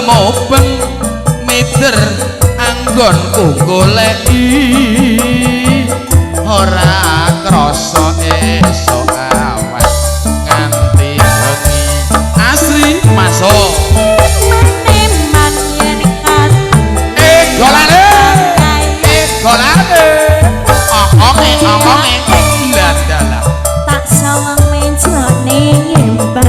mubeng mider anggonku goleki ora krasa esuk awan nganti bengi asri masuk meneman yen golane golane omonge dadala tak sawang menjone nyembah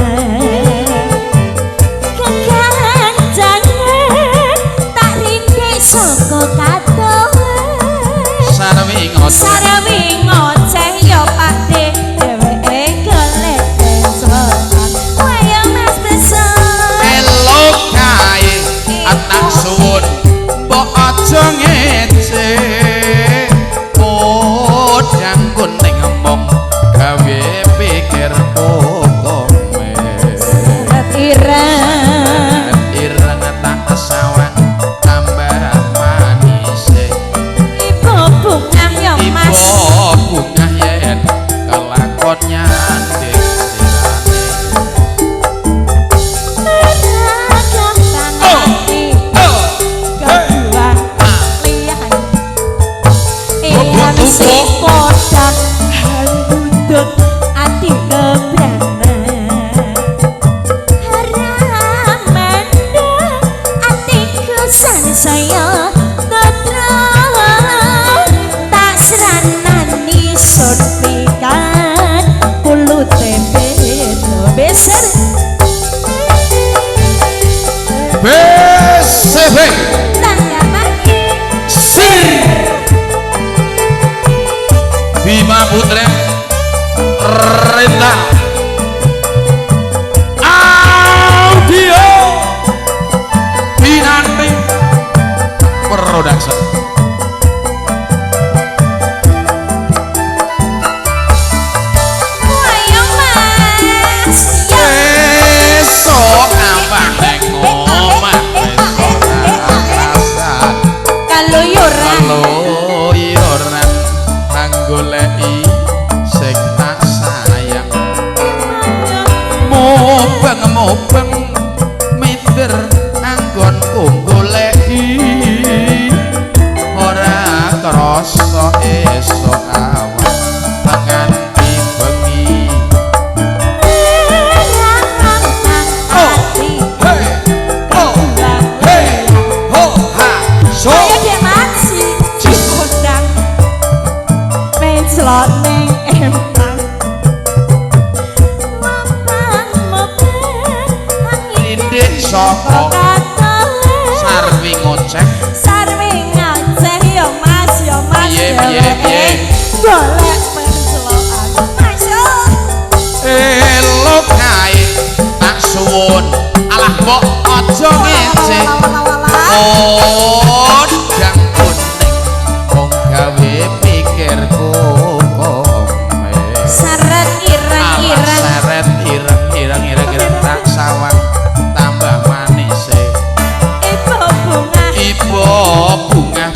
kekancangan tak rintik saka katoan sarwi ngoceh yo pakde dheweke golek bensokan waya mas besar elok kae anak suwun mbok aja ngece podang kuning mong gawe pikir pokome ireng tak sawang tambah manis ibu bungah yo mas bungah yen kelakonnya ndek sing podang handut ati kebranan haraman atiku sansaya tetra tak seranani sun pikan kulut tempe beser BCB Bima Putra Renta Audio Binanti Production wayang mas esok ambang neng omah kaluyuran goleki sing tak sayang mubeng mider anggonku goleki ora krasa esuk awan nganti bengi slot ning empang mopang indik saka sarwi ngoceh yo mas piye golek penslokan masuk elok kae tak suwun alah mbok aja ngece podang kuning wong gawe pikirku seret ireng tak sawang tambah manis ibu bungah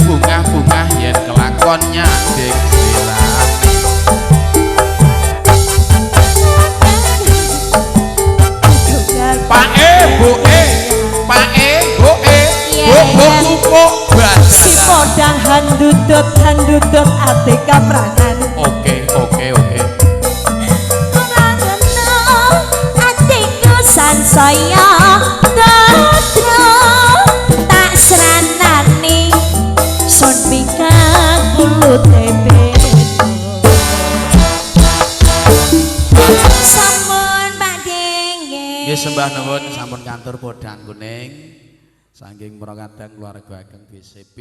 yen kelakonnya dek silati si podang handudut ati kapranan oke atiku sansaya tetra tak seranani sun pikang kulut tempe sampun badhe nggih sembah nuwun sampun kantur podang kuning saking Purwokadang keluarga ageng BCB